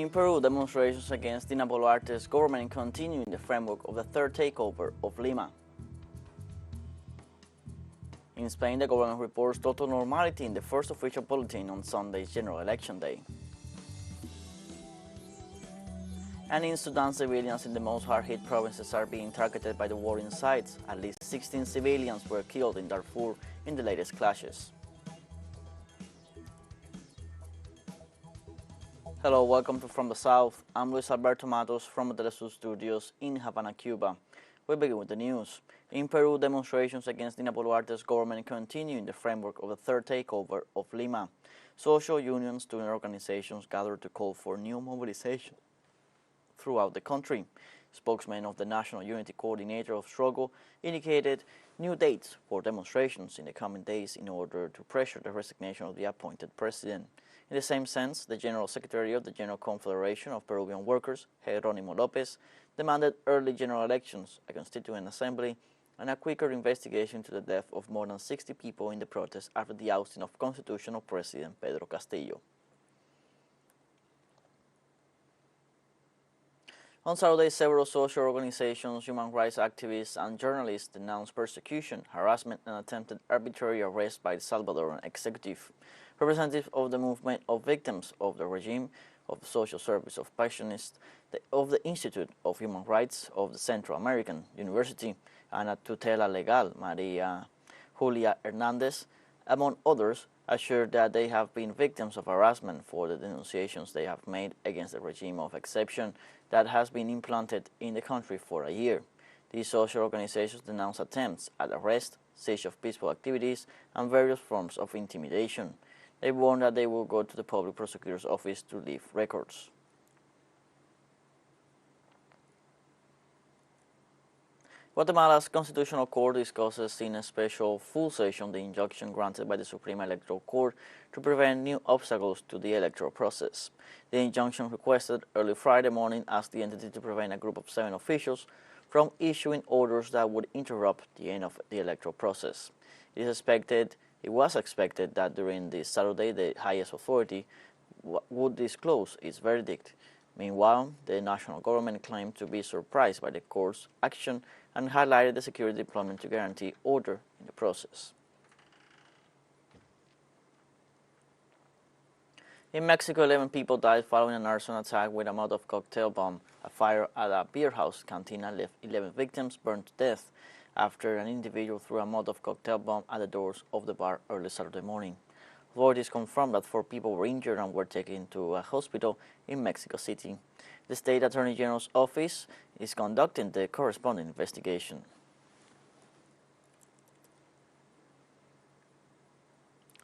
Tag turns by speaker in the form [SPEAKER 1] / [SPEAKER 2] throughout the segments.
[SPEAKER 1] In Peru, demonstrations against Dina Boluarte's government continue in the framework of the third takeover of Lima. In Spain, the government reports total normality in the first official bulletin on Sunday's general election day. And in Sudan, civilians in the most hard-hit provinces are being targeted by the warring sides. At least 16 civilians were killed in Darfur in the latest clashes. Hello, welcome to From the South. I'm Luis Alberto Matos from the TeleSUR studios in Havana, Cuba. We begin with the news. In Peru, demonstrations against Dina Boluarte's government continue in the framework of the third takeover of Lima. Social unions, student organizations gathered to call for new mobilization throughout the country. Spokesman of the National Unity Coordinator of Struggle indicated new dates for demonstrations in the coming days in order to pressure the resignation of the appointed president. In the same sense, the General Secretary of the General Confederation of Peruvian Workers, Jerónimo López, demanded early general elections, a constituent assembly, and a quicker investigation to the death of more than 60 people in the protest after the ousting of Constitutional President Pedro Castillo. On Saturday, several social organizations, human rights activists, and journalists denounced persecution, harassment, and attempted arbitrary arrest by the Salvadoran executive. Representatives of the movement of victims of the regime, of the Social Service of Pensionists, of the Institute of Human Rights of the Central American University, and a tutela legal, Maria Julia Hernandez, among others, assured that they have been victims of harassment for the denunciations they have made against the regime of exception that has been implanted in the country for a year. These social organizations denounce attempts at arrest, siege of peaceful activities, and various forms of intimidation. They warn that they will go to the public prosecutor's office to leave records. Guatemala's Constitutional Court discusses in a special full session the injunction granted by the Supreme Electoral Court to prevent new obstacles to the electoral process. The injunction requested early Friday morning asked the entity to prevent a group of 7 officials from issuing orders that would interrupt the end of the electoral process. It was expected that during this Saturday the highest authority would disclose its verdict. Meanwhile, the national government claimed to be surprised by the court's action and highlighted the security deployment to guarantee order in the process. In Mexico, 11 people died following an arson attack with a Molotov cocktail bomb. A fire at a beer house cantina left 11 victims burned to death after an individual threw a Molotov cocktail bomb at the doors of the bar early Saturday morning. Authorities confirmed that 4 people were injured and were taken to a hospital in Mexico City. The State Attorney General's office is conducting the corresponding investigation.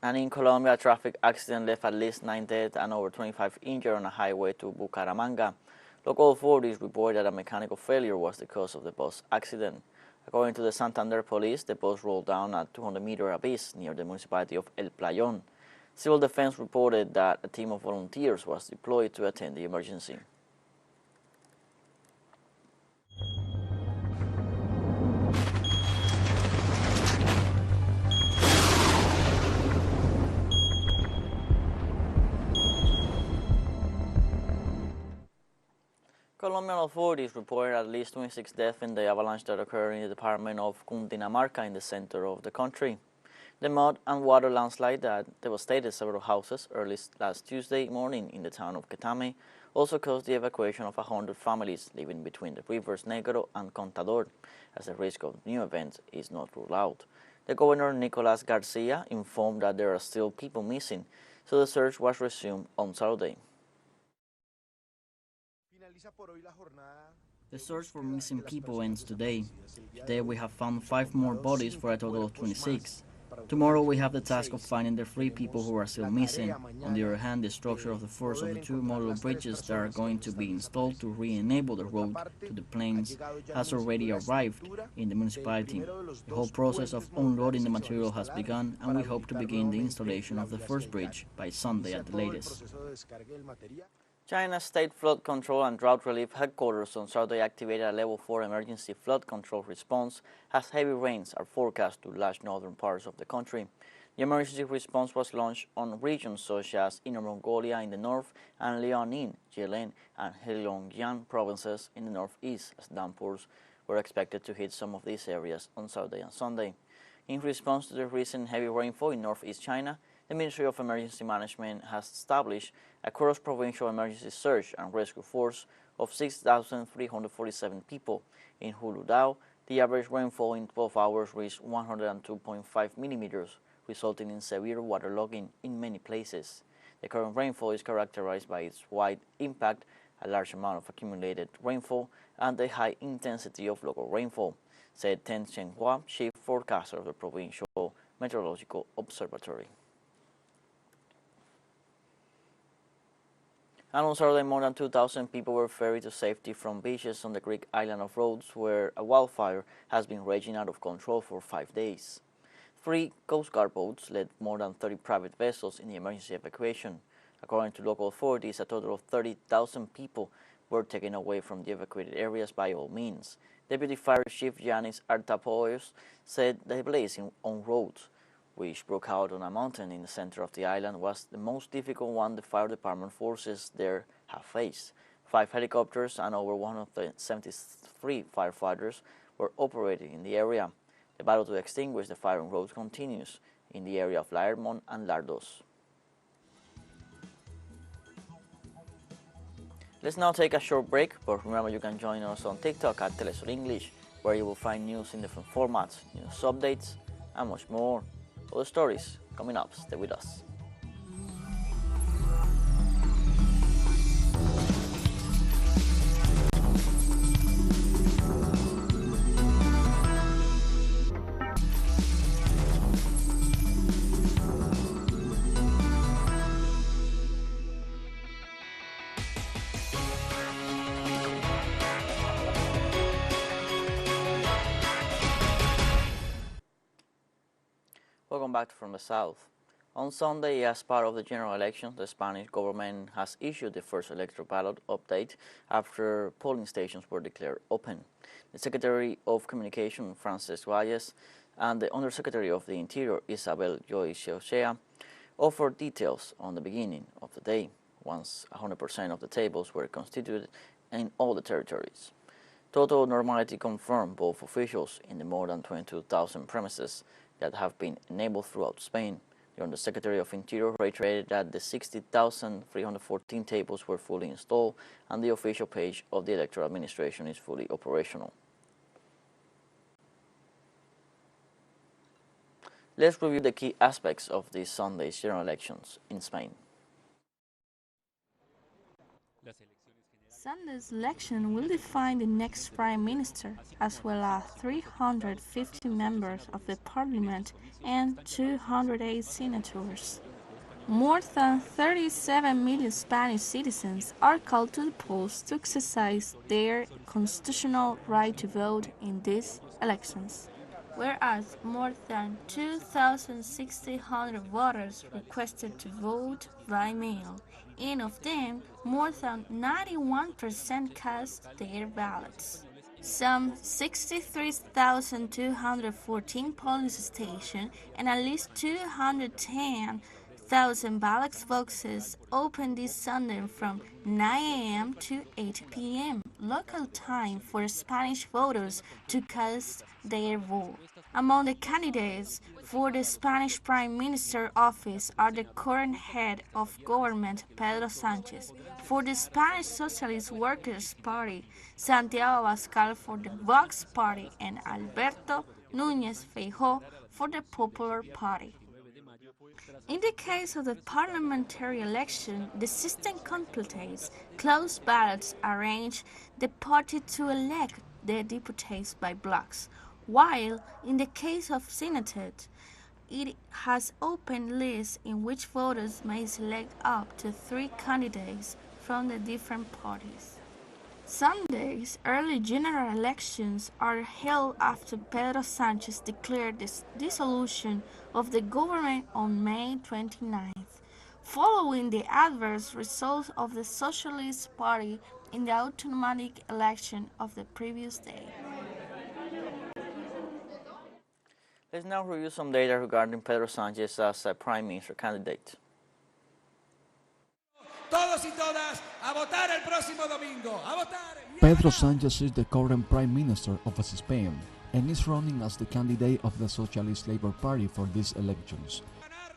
[SPEAKER 1] And in Colombia, a traffic accident left at least 9 dead and over 25 injured on a highway to Bucaramanga. Local authorities report that a mechanical failure was the cause of the bus accident. According to the Santander police, the bus rolled down a 200-meter abyss near the municipality of El Playón. Civil Defense reported that a team of volunteers was deployed to attend the emergency. Colombian authorities reported at least 26 deaths in the avalanche that occurred in the department of Cundinamarca in the center of the country. The mud and water landslide that devastated several houses early last Tuesday morning in the town of Quetame also caused the evacuation of 100 families living between the rivers Negro and Contador, as the risk of new events is not ruled out. The governor, Nicolas Garcia, informed that there are still people missing, so the search was resumed on Saturday.
[SPEAKER 2] The search for missing people ends today. Today we have found 5 more bodies for a total of 26. Tomorrow we have the task of finding the 3 people who are still missing. On the other hand, the structure of the first of the 2 modular bridges that are going to be installed to re-enable the road to the plains has already arrived in the municipality. The whole process of unloading the material has begun, and we hope to begin the installation of the first bridge by Sunday at the latest.
[SPEAKER 1] China's State Flood Control and Drought Relief Headquarters on Saturday activated a Level 4 emergency flood control response as heavy rains are forecast to large northern parts of the country. The emergency response was launched on regions such as Inner Mongolia in the north and Liaoning, Jilin, and Heilongjiang provinces in the northeast, as downpours were expected to hit some of these areas on Saturday and Sunday. In response to the recent heavy rainfall in northeast China, the Ministry of Emergency Management has established a cross-provincial emergency search and rescue force of 6,347 people. In Huludao, the average rainfall in 12 hours reached 102.5 millimeters, resulting in severe waterlogging in many places. The current rainfall is characterized by its wide impact, a large amount of accumulated rainfall, and the high intensity of local rainfall, said Ten Chenhua, chief forecaster of the Provincial Meteorological Observatory. And on Saturday, more than 2,000 people were ferried to safety from beaches on the Greek island of Rhodes, where a wildfire has been raging out of control for 5 days. 3 Coast Guard boats led more than 30 private vessels in the emergency evacuation. According to local authorities, a total of 30,000 people were taken away from the evacuated areas by all means. Deputy Fire Chief Yanis Artapoios said the blaze on Rhodes, which broke out on a mountain in the center of the island, was the most difficult one the fire department forces there have faced. 5 helicopters and over 173 firefighters were operating in the area. The battle to extinguish the fire on Rhodes continues in the area of Laermont and Lardos. Let's now take a short break, but remember you can join us on TikTok at TeleSUR English, where you will find news in different formats, news updates, and much more. Other stories coming up. Stay with us. Welcome back from the South. On Sunday, as part of the general elections, the Spanish government has issued the first electoral ballot update after polling stations were declared open. The Secretary of Communication, Frances Valles, and the Undersecretary of the Interior, Isabel Joyce, offered details on the beginning of the day, once 100% of the tables were constituted in all the territories. Total normality confirmed both officials in the more than 22,000 premises that have been enabled throughout Spain. The Undersecretary of Interior reiterated that the 60,314 tables were fully installed and the official page of the Electoral Administration is fully operational. Let's review the key aspects of this Sunday's general elections in Spain.
[SPEAKER 3] Sunday's election will define the next Prime Minister, as well as 350 members of the Parliament and 208 senators. More than 37 million Spanish citizens are called to the polls to exercise their constitutional right to vote in these elections, whereas more than 2,600 voters requested to vote by mail, and of them, more than 91% cast their ballots. Some 63,214 polling stations and at least 210,000 ballot boxes opened this Sunday from 9 a.m. to 8 p.m. local time for Spanish voters to cast their vote. Among the candidates for the Spanish Prime Minister office are the current head of government, Pedro Sánchez, for the Spanish Socialist Workers' Party, Santiago Abascal for the Vox Party, and Alberto Núñez Feijóo for the Popular Party. In the case of the parliamentary election, the system contemplates closed ballots arrange the party to elect the deputies by blocks, while in the case of Senate, it has open lists in which voters may select up to 3 candidates from the different parties. Sunday's early general elections are held after Pedro Sánchez declared the dissolution of the government on May 29th, following the adverse results of the Socialist Party in the automatic election of the previous day.
[SPEAKER 1] Let's now review some data regarding Pedro Sanchez as a Prime Minister candidate.
[SPEAKER 4] Todos y todas a votar el próximo domingo. A votar.
[SPEAKER 5] Pedro Sanchez is the current Prime Minister of Spain and is running as the candidate of the Socialist Labour Party for these elections.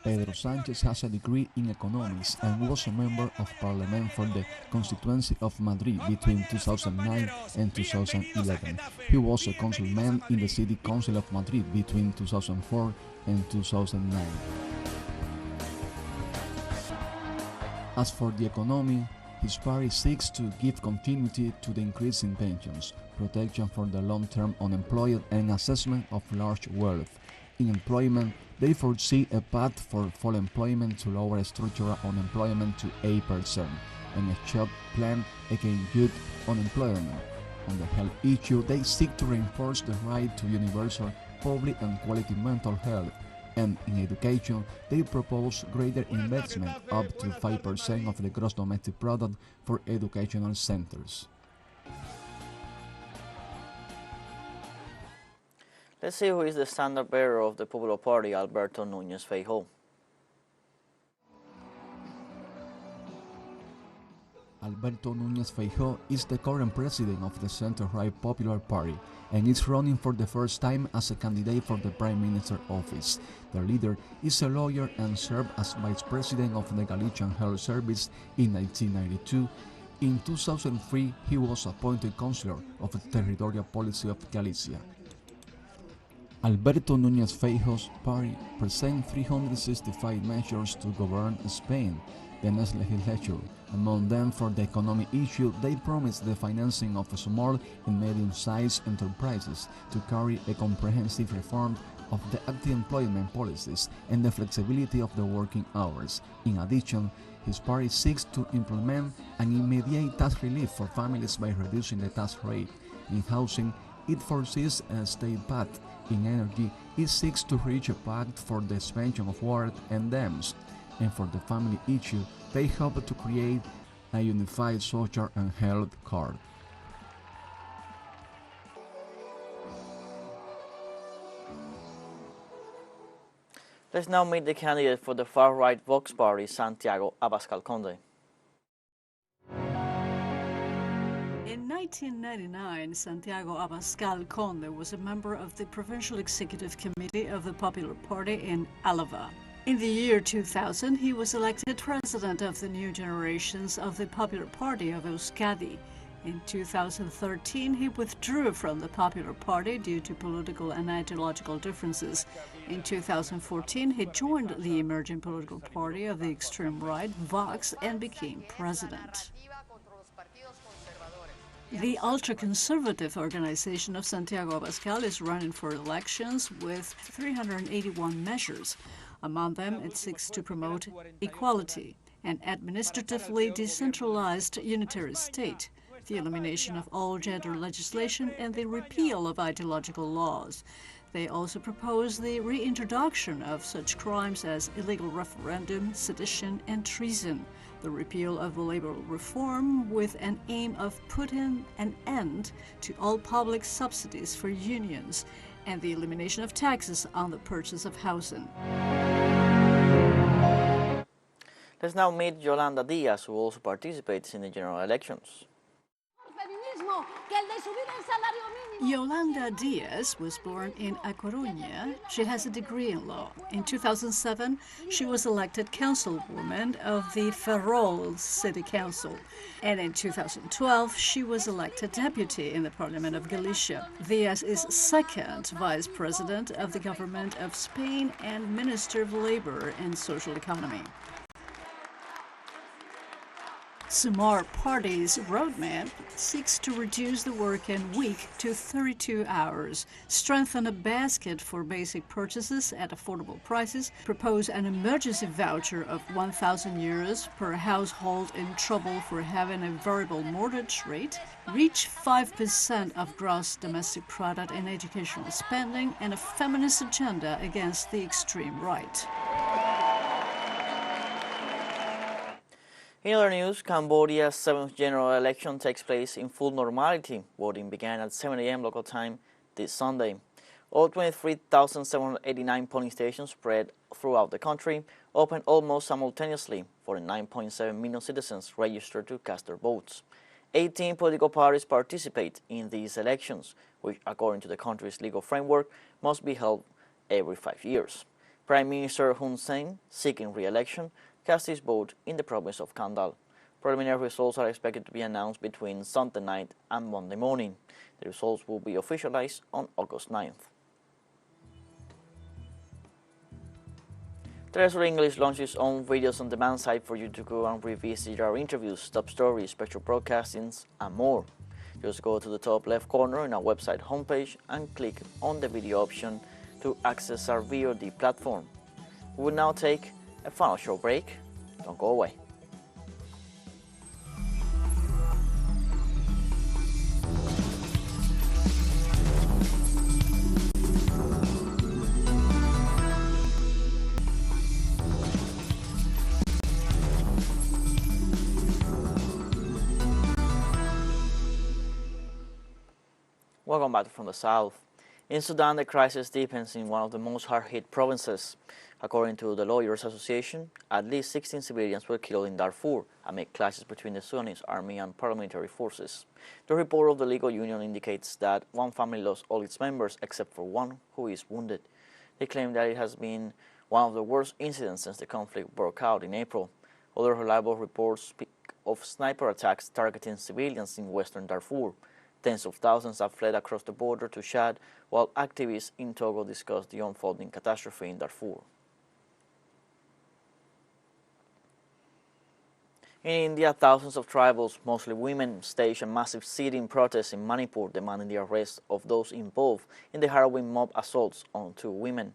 [SPEAKER 5] Pedro Sanchez has a degree in economics and was a member of parliament for the constituency of Madrid between 2009 and 2011. He was a councilman in the City Council of Madrid between 2004 and 2009. As for the economy, his party seeks to give continuity to the increase in pensions, protection for the long-term unemployed, and assessment of large wealth. In employment, they foresee a path for full employment to lower structural unemployment to 8% and a job plan against youth unemployment. On the health issue, they seek to reinforce the right to universal, public and quality mental health. And in education, they propose greater investment up to 5% of the gross domestic product for educational centers.
[SPEAKER 1] Let's see who is the standard bearer of the Popular Party, Alberto Núñez Feijóo.
[SPEAKER 5] Alberto Núñez Feijóo is the current president of the center-right Popular Party and is running for the first time as a candidate for the Prime Minister office. The leader is a lawyer and served as vice president of the Galician Health Service in 1992. In 2003, he was appointed Councillor of the Territorial Policy of Galicia. Alberto Núñez Feijóo's party presents 365 measures to govern Spain the next legislature. Among them, for the economic issue, they promise the financing of small and medium-sized enterprises, to carry a comprehensive reform of the active employment policies and the flexibility of the working hours. In addition, his party seeks to implement an immediate tax relief for families by reducing the tax rate. In housing, it foresees a state pact. In energy, it seeks to reach a pact for the expansion of water and dams. And for the family issue, they hope to create a unified social and health card.
[SPEAKER 1] Let's now meet the candidate for the far-right Vox Party, Santiago Abascal Conde.
[SPEAKER 6] In 1999, Santiago Abascal Conde was a member of the Provincial Executive Committee of the Popular Party in Álava. In the year 2000, he was elected president of the new generations of the Popular Party of Euskadi. In 2013, he withdrew from the Popular Party due to political and ideological differences. In 2014, he joined the emerging political party of the extreme right, Vox, and became president. The ultra-conservative organization of Santiago Abascal is running for elections with 381 measures. Among them, it seeks to promote equality, an administratively decentralized unitary state, the elimination of all gender legislation, and the repeal of ideological laws. They also propose the reintroduction of such crimes as illegal referendum, sedition, and treason, the repeal of labor reform with an aim of putting an end to all public subsidies for unions, and the elimination of taxes on the purchase of housing.
[SPEAKER 1] Let's now meet Yolanda Diaz, who also participates in the general elections.
[SPEAKER 6] Yolanda Diaz was born in A Coruña. She has a degree in law. In 2007, she was elected councilwoman of the Ferrol City Council. And in 2012, she was elected deputy in the Parliament of Galicia. Diaz is second vice president of the government of Spain and Minister of Labor and Social Economy. Sumar Party's roadmap seeks to reduce the working week to 32 hours, strengthen a basket for basic purchases at affordable prices, propose an emergency voucher of 1,000 euros per household in trouble for having a variable mortgage rate, reach 5% of gross domestic product in educational spending, and a feminist agenda against the extreme right.
[SPEAKER 1] In other news, Cambodia's 7th general election takes place in full normality. Voting began at 7 a.m. local time this Sunday. All 23,789 polling stations spread throughout the country opened almost simultaneously for the 9.7 million citizens registered to cast their votes. 18 political parties participate in these elections, which, according to the country's legal framework, must be held every 5 years. Prime Minister Hun Sen, seeking re-election, cast his vote in the province of Kandal. Preliminary results are expected to be announced between Sunday night and Monday morning. The results will be officialized on August 9th. TeleSUR English launched its own videos on demand site for you to go and revisit our interviews, top stories, special broadcastings, and more. Just go to the top left corner in our website homepage and click on the video option to access our VOD platform. We will now take a final short break. Don't go away. Welcome back from the south. In Sudan, the crisis deepens in one of the most hard-hit provinces. According to the Lawyers Association, at least 16 civilians were killed in Darfur amid clashes between the Sudanese army and paramilitary forces. The report of the legal union indicates that one family lost all its members except for one who is wounded. They claim that it has been one of the worst incidents since the conflict broke out in April. Other reliable reports speak of sniper attacks targeting civilians in western Darfur. Tens of thousands have fled across the border to Chad, while activists in Togo discuss the unfolding catastrophe in Darfur. In India, thousands of tribals, mostly women, staged a massive sit-in protest in Manipur demanding the arrest of those involved in the harrowing mob assaults on 2 women.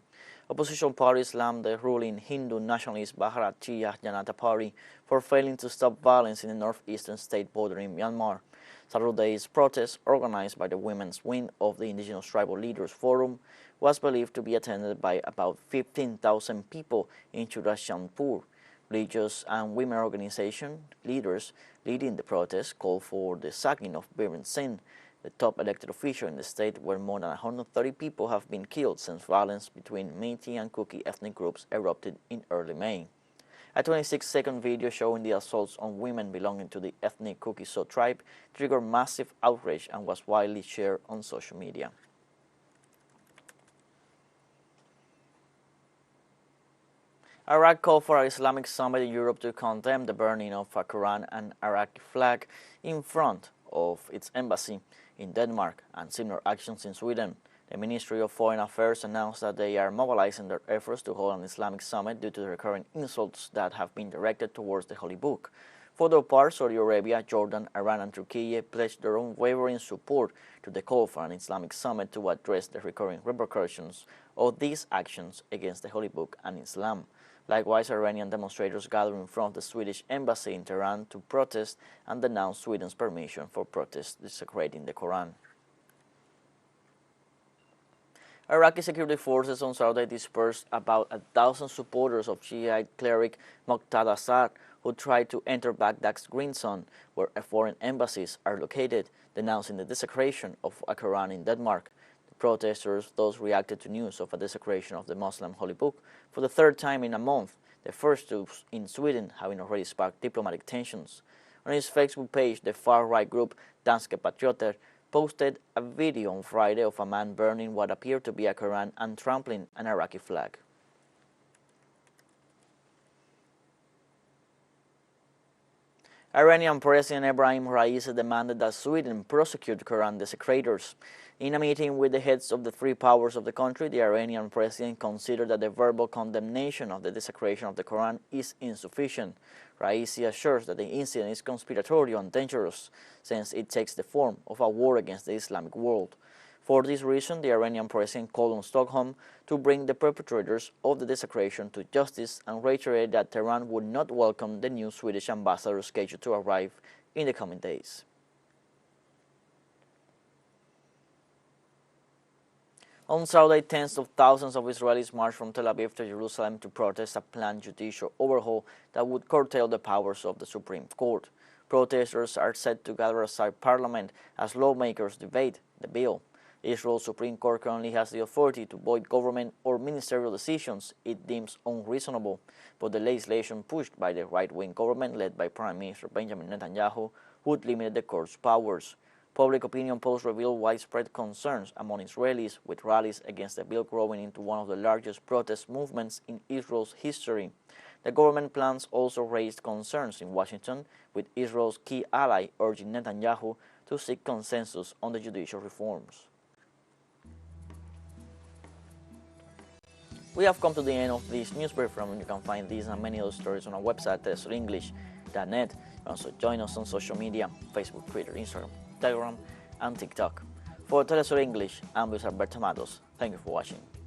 [SPEAKER 1] Opposition parties slammed the ruling Hindu nationalist Bharatiya Janata Party for failing to stop violence in the northeastern state bordering Myanmar. Saturday's protest, organized by the women's wing of the Indigenous Tribal Leaders Forum, was believed to be attended by about 15,000 people in Churachandpur. Religious and women organization leaders leading the protest called for the sacking of Biren Singh, the top elected official in the state where more than 130 people have been killed since violence between Meitei and Kuki ethnic groups erupted in early May. A 26-second video showing the assaults on women belonging to the ethnic Kuki So tribe triggered massive outrage and was widely shared on social media. Iraq called for an Islamic summit in Europe to condemn the burning of a Quran and Iraqi flag in front of its embassy in Denmark and similar actions in Sweden. The Ministry of Foreign Affairs announced that they are mobilizing their efforts to hold an Islamic summit due to the recurring insults that have been directed towards the Holy Book. For their part, Saudi Arabia, Jordan, Iran, and Turkey pledged their unwavering support to the call for an Islamic summit to address the recurring repercussions of these actions against the Holy Book and Islam. Likewise, Iranian demonstrators gathered in front of the Swedish embassy in Tehran to protest and denounce Sweden's permission for protests desecrating the Quran. Iraqi security forces on Saturday dispersed about 1,000 supporters of Shiite cleric Muqtada Assad, who tried to enter Baghdad's Green Zone, where foreign embassies are located, denouncing the desecration of a Quran in Denmark. The protesters thus reacted to news of a desecration of the Muslim Holy Book for the 3rd time in a month, the first two in Sweden having already sparked diplomatic tensions. On his Facebook page, the far-right group Danske Patrioter posted a video on Friday of a man burning what appeared to be a Quran and trampling an Iraqi flag. Iranian President Ebrahim Raisi demanded that Sweden prosecute Quran desecrators. In a meeting with the heads of the 3 powers of the country, the Iranian president considered that the verbal condemnation of the desecration of the Quran is insufficient. Raisi assures that the incident is conspiratorial and dangerous, since it takes the form of a war against the Islamic world. For this reason, the Iranian president called on Stockholm to bring the perpetrators of the desecration to justice and reiterated that Tehran would not welcome the new Swedish ambassador scheduled to arrive in the coming days. On Saturday, tens of thousands of Israelis marched from Tel Aviv to Jerusalem to protest a planned judicial overhaul that would curtail the powers of the Supreme Court. Protesters are set to gather outside Parliament as lawmakers debate the bill. Israel's Supreme Court currently has the authority to void government or ministerial decisions it deems unreasonable, but the legislation pushed by the right-wing government led by Prime Minister Benjamin Netanyahu would limit the court's powers. Public opinion polls reveal widespread concerns among Israelis, with rallies against the bill growing into one of the largest protest movements in Israel's history. The government plans also raised concerns in Washington, with Israel's key ally urging Netanyahu to seek consensus on the judicial reforms. We have come to the end of this news briefing. You can find these and many other stories on our website, TeleSUREnglish.net. Also join us on social media, Facebook, Twitter, Instagram, Telegram, and TikTok. For TeleSUR English, I'm Luis Alberto Matos. Thank you for watching.